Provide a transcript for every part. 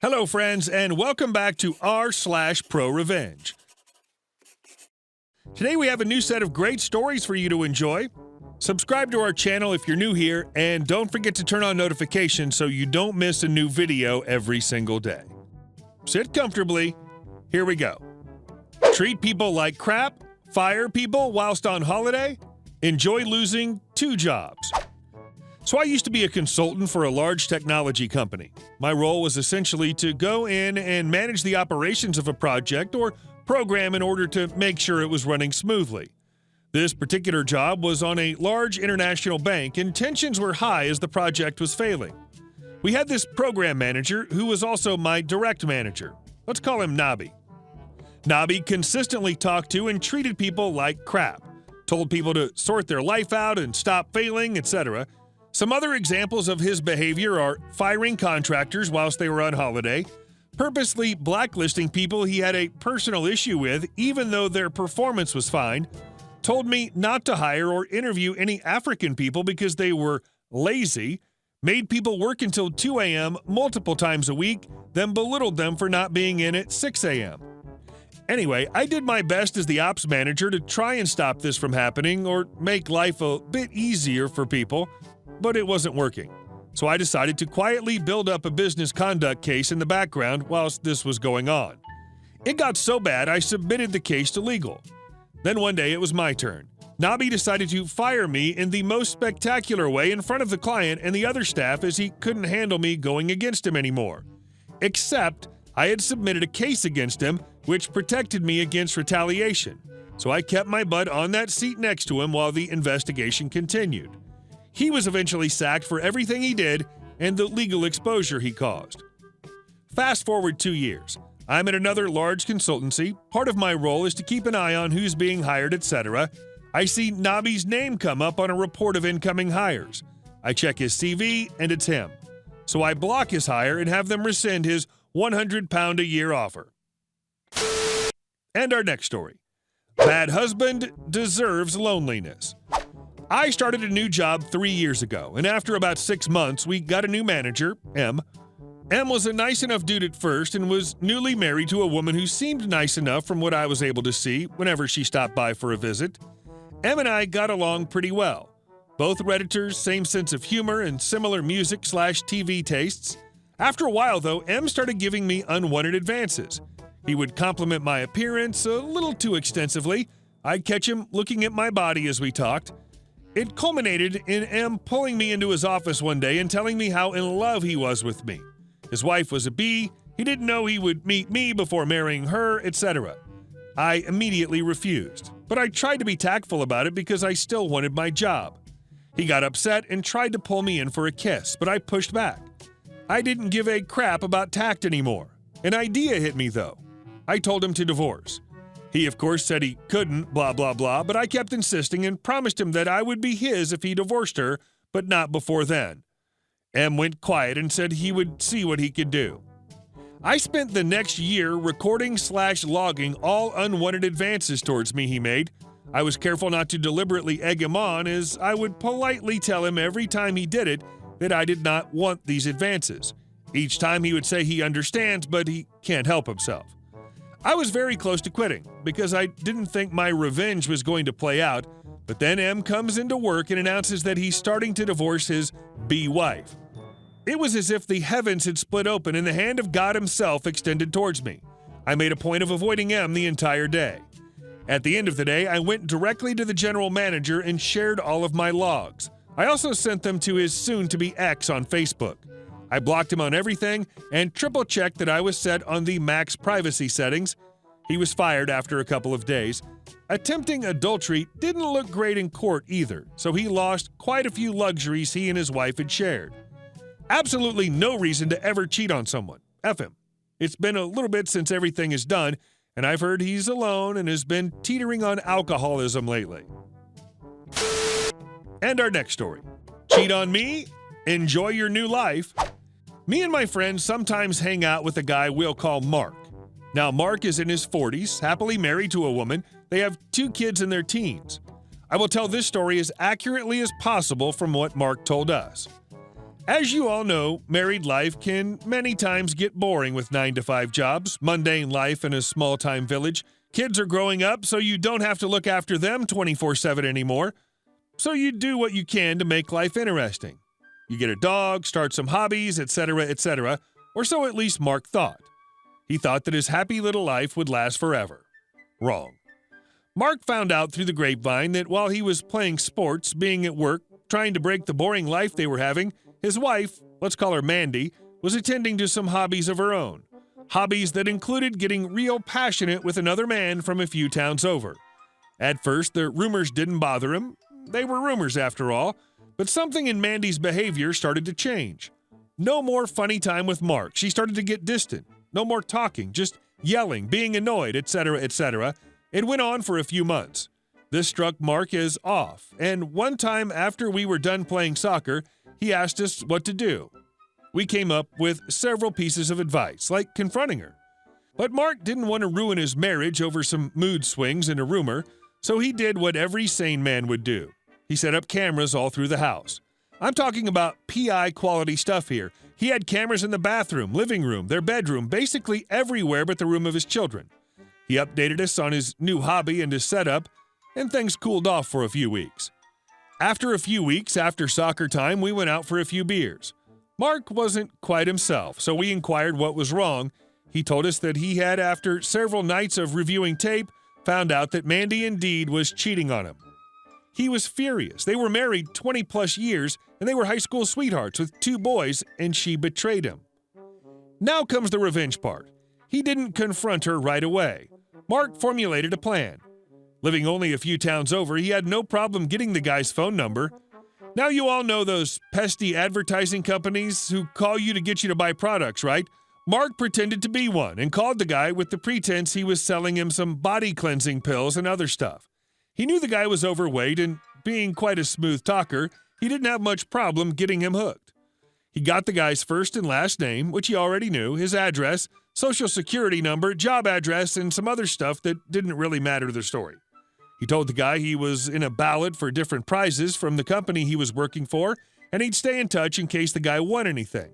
Hello, friends, and welcome back to r/ProRevenge. Today we have a new set of great stories for you to enjoy. Subscribe to our channel if you're new here, and don't forget to turn on notifications so you don't miss a new video every single day. Sit comfortably. Here we go. Treat people like crap, fire people whilst on holiday, enjoy losing 2 jobs. So I used to be a consultant for a large technology company. My role was essentially to go in and manage the operations of a project or program in order to make sure it was running smoothly. This particular job was on a large international bank, and tensions were high as the project was failing. We had this program manager who was also my direct manager. Let's call him Nobby. Nobby consistently talked to and treated people like crap, told people to sort their life out and stop failing, etc. Some other examples of his behavior are firing contractors whilst they were on holiday, purposely blacklisting people he had a personal issue with even though their performance was fine, told me not to hire or interview any African people because they were lazy, made people work until 2 a.m. multiple times a week, then belittled them for not being in at 6 a.m. Anyway, I did my best as the ops manager to try and stop this from happening or make life a bit easier for people, but it wasn't working. So I decided to quietly build up a business conduct case in the background whilst this was going on. It got so bad I submitted the case to legal. Then one day it was my turn. Nobby decided to fire me in the most spectacular way in front of the client and the other staff as he couldn't handle me going against him anymore. Except I had submitted a case against him which protected me against retaliation. So I kept my butt on that seat next to him while the investigation continued. He was eventually sacked for everything he did and the legal exposure he caused. Fast forward 2 years. I'm at another large consultancy. Part of my role is to keep an eye on who's being hired, etc. I see Nobby's name come up on a report of incoming hires. I check his CV, and it's him. So I block his hire and have them rescind his £100 a year offer. And our next story. Bad husband deserves loneliness. I started a new job 3 years ago, and after about 6 months, we got a new manager, M. M was a nice enough dude at first and was newly married to a woman who seemed nice enough from what I was able to see whenever she stopped by for a visit. M and I got along pretty well. Both Redditors, same sense of humor, and similar music/TV tastes. After a while, though, M started giving me unwanted advances. He would compliment my appearance a little too extensively. I'd catch him looking at my body as we talked. It culminated in M pulling me into his office one day and telling me how in love he was with me. His wife was a B, he didn't know he would meet me before marrying her, etc. I immediately refused, but I tried to be tactful about it because I still wanted my job. He got upset and tried to pull me in for a kiss, but I pushed back. I didn't give a crap about tact anymore. An idea hit me though. I told him to divorce. He, of course, said he couldn't, blah, blah, blah, but I kept insisting and promised him that I would be his if he divorced her, but not before then. M went quiet and said he would see what he could do. I spent the next year recording/logging all unwanted advances towards me he made. I was careful not to deliberately egg him on, as I would politely tell him every time he did it that I did not want these advances. Each time he would say he understands, but he can't help himself. I was very close to quitting because I didn't think my revenge was going to play out, but then M comes into work and announces that he's starting to divorce his B wife. It was as if the heavens had split open and the hand of God himself extended towards me. I made a point of avoiding M the entire day. At the end of the day, I went directly to the general manager and shared all of my logs. I also sent them to his soon-to-be ex on Facebook. I blocked him on everything and triple-checked that I was set on the max privacy settings. He was fired after a couple of days. Attempting adultery didn't look great in court either, so he lost quite a few luxuries he and his wife had shared. Absolutely no reason to ever cheat on someone. F him. It's been a little bit since everything is done, and I've heard he's alone and has been teetering on alcoholism lately. And our next story. Cheat on me? Enjoy your new life. Me and my friends sometimes hang out with a guy we'll call Mark. Now, Mark is in his 40s, happily married to a woman. They have 2 kids in their teens. I will tell this story as accurately as possible from what Mark told us. As you all know, married life can many times get boring with 9-to-5 jobs, mundane life in a small-time village. Kids are growing up, so you don't have to look after them 24/7 anymore. So you do what you can to make life interesting. You get a dog, start some hobbies, etc., or so at least Mark thought. He thought that his happy little life would last forever. Wrong. Mark found out through the grapevine that while he was playing sports, being at work, trying to break the boring life they were having, his wife, let's call her Mandy, was attending to some hobbies of her own. Hobbies that included getting real passionate with another man from a few towns over. At first, the rumors didn't bother him. They were rumors after all, but something in Mandy's behavior started to change. No more funny time with Mark. She started to get distant. No more talking, just yelling, being annoyed, etc. It went on for a few months. This struck Mark as off, and one time after we were done playing soccer, he asked us what to do. We came up with several pieces of advice, like confronting her. But Mark didn't want to ruin his marriage over some mood swings and a rumor, so he did what every sane man would do. He set up cameras all through the house. I'm talking about PI quality stuff here. He had cameras in the bathroom, living room, their bedroom, basically everywhere but the room of his children. He updated us on his new hobby and his setup, and things cooled off for a few weeks. After a few weeks, after soccer time, we went out for a few beers. Mark wasn't quite himself, so we inquired what was wrong. He told us that he had, after several nights of reviewing tape, found out that Mandy indeed was cheating on him. He was furious. They were married 20-plus years, and they were high school sweethearts with 2 boys, and she betrayed him. Now comes the revenge part. He didn't confront her right away. Mark formulated a plan. Living only a few towns over, he had no problem getting the guy's phone number. Now you all know those pesky advertising companies who call you to get you to buy products, right? Mark pretended to be one and called the guy with the pretense he was selling him some body cleansing pills and other stuff. He knew the guy was overweight, and being quite a smooth talker, he didn't have much problem getting him hooked. He got the guy's first and last name, which he already knew, his address, social security number, job address, and some other stuff that didn't really matter to their story. He told the guy he was in a ballot for different prizes from the company he was working for, and he'd stay in touch in case the guy won anything.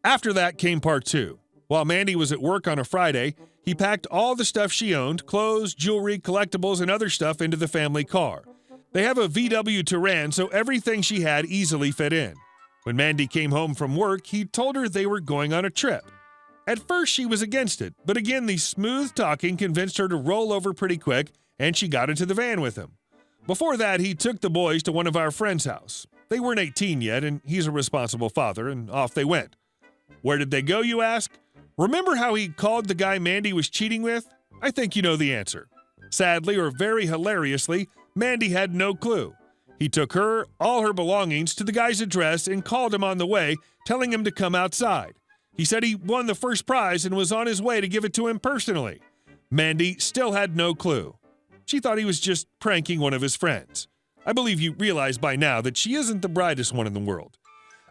After that came part 2. While Mandy was at work on a Friday, he packed all the stuff she owned, clothes, jewelry, collectibles, and other stuff into the family car. They have a VW Touran, so everything she had easily fit in. When Mandy came home from work, he told her they were going on a trip. At first, she was against it, but again, the smooth talking convinced her to roll over pretty quick, and she got into the van with him. Before that, he took the boys to one of our friends' house. They weren't 18 yet, and he's a responsible father, and off they went. Where did they go, you ask? Remember how he called the guy Mandy was cheating with? I think you know the answer. Sadly, or very hilariously, Mandy had no clue. He took her, all her belongings, to the guy's address and called him on the way, telling him to come outside. He said he won the first prize and was on his way to give it to him personally. Mandy still had no clue. She thought he was just pranking one of his friends. I believe you realize by now that she isn't the brightest one in the world.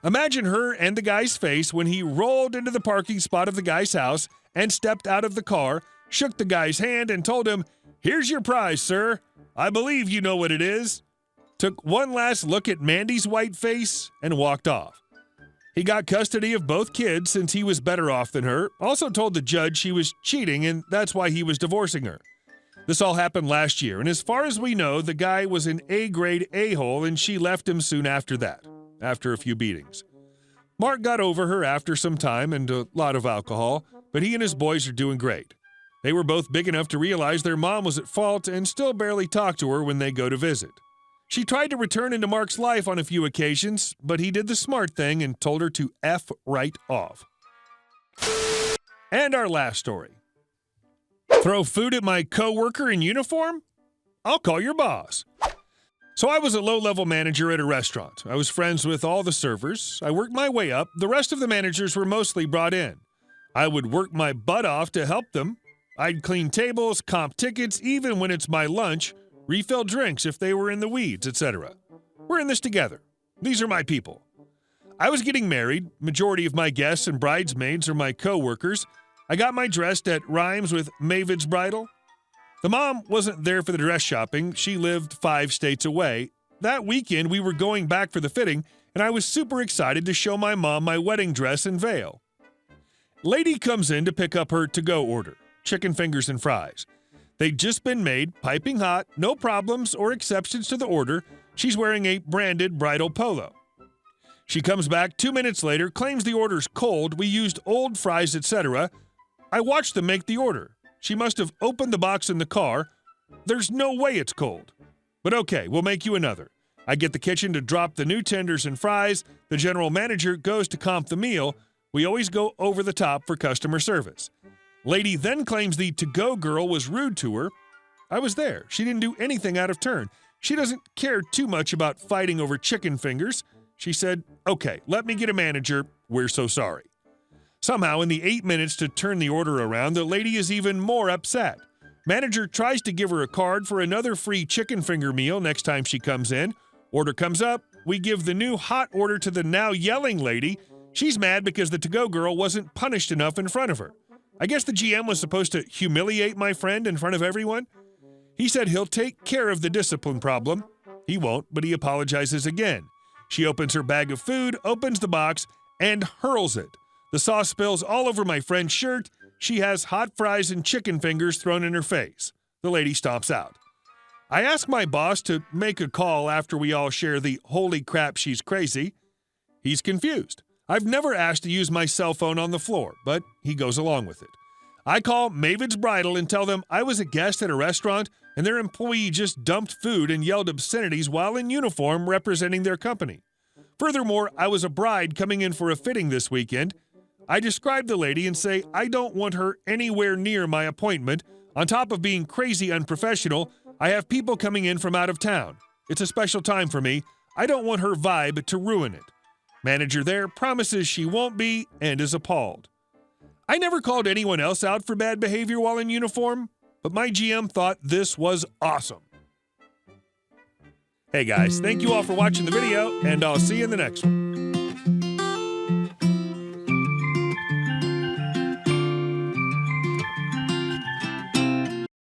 Imagine her and the guy's face when he rolled into the parking spot of the guy's house and stepped out of the car, shook the guy's hand and told him, "Here's your prize, sir. I believe you know what it is." Took one last look at Mandy's white face and walked off. He got custody of both kids since he was better off than her, also told the judge she was cheating and that's why he was divorcing her. This all happened last year, and as far as we know, the guy was an A-grade a-hole and she left him soon after that, after a few beatings. Mark got over her after some time and a lot of alcohol, but he and his boys are doing great. They were both big enough to realize their mom was at fault and still barely talk to her when they go to visit. She tried to return into Mark's life on a few occasions, but he did the smart thing and told her to F right off. And our last story. Throw food at my coworker in uniform? I'll call your boss. So I was a low-level manager at a restaurant. I was friends with all the servers. I worked my way up. The rest of the managers were mostly brought in. I would work my butt off to help them. I'd clean tables, comp tickets, even when it's my lunch, refill drinks if they were in the weeds, etc. We're in this together. These are my people. I was getting married. Majority of my guests and bridesmaids are my co-workers. I got my dress that rhymes with Mavid's Bridal. The mom wasn't there for the dress shopping. She lived 5 states away. That weekend, we were going back for the fitting, and I was super excited to show my mom my wedding dress and veil. Lady comes in to pick up her to-go order, chicken fingers and fries. They'd just been made, piping hot, no problems or exceptions to the order. She's wearing a branded bridal polo. She comes back 2 minutes later, claims the order's cold, we used old fries, etc. I watched them make the order. She must have opened the box in the car. There's no way it's cold. But okay, we'll make you another. I get the kitchen to drop the new tenders and fries. The general manager goes to comp the meal. We always go over the top for customer service. Lady then claims the to-go girl was rude to her. I was there. She didn't do anything out of turn. She doesn't care too much about fighting over chicken fingers. She said, "Okay, let me get a manager. We're so sorry." Somehow, in the 8 minutes to turn the order around, the lady is even more upset. Manager tries to give her a card for another free chicken finger meal next time she comes in. Order comes up. We give the new hot order to the now yelling lady. She's mad because the to-go girl wasn't punished enough in front of her. I guess the GM was supposed to humiliate my friend in front of everyone. He said he'll take care of the discipline problem. He won't, but he apologizes again. She opens her bag of food, opens the box, and hurls it. The sauce spills all over my friend's shirt. She has hot fries and chicken fingers thrown in her face. The lady stomps out. I ask my boss to make a call after we all share the "holy crap, she's crazy." He's confused. I've never asked to use my cell phone on the floor, but he goes along with it. I call Mavid's Bridal and tell them I was a guest at a restaurant and their employee just dumped food and yelled obscenities while in uniform representing their company. Furthermore, I was a bride coming in for a fitting this weekend. I describe the lady and say I don't want her anywhere near my appointment. On top of being crazy unprofessional, I have people coming in from out of town. It's a special time for me. I don't want her vibe to ruin it. Manager there promises she won't be and is appalled. I never called anyone else out for bad behavior while in uniform, but my GM thought this was awesome. Hey guys, thank you all for watching the video, and I'll see you in the next one.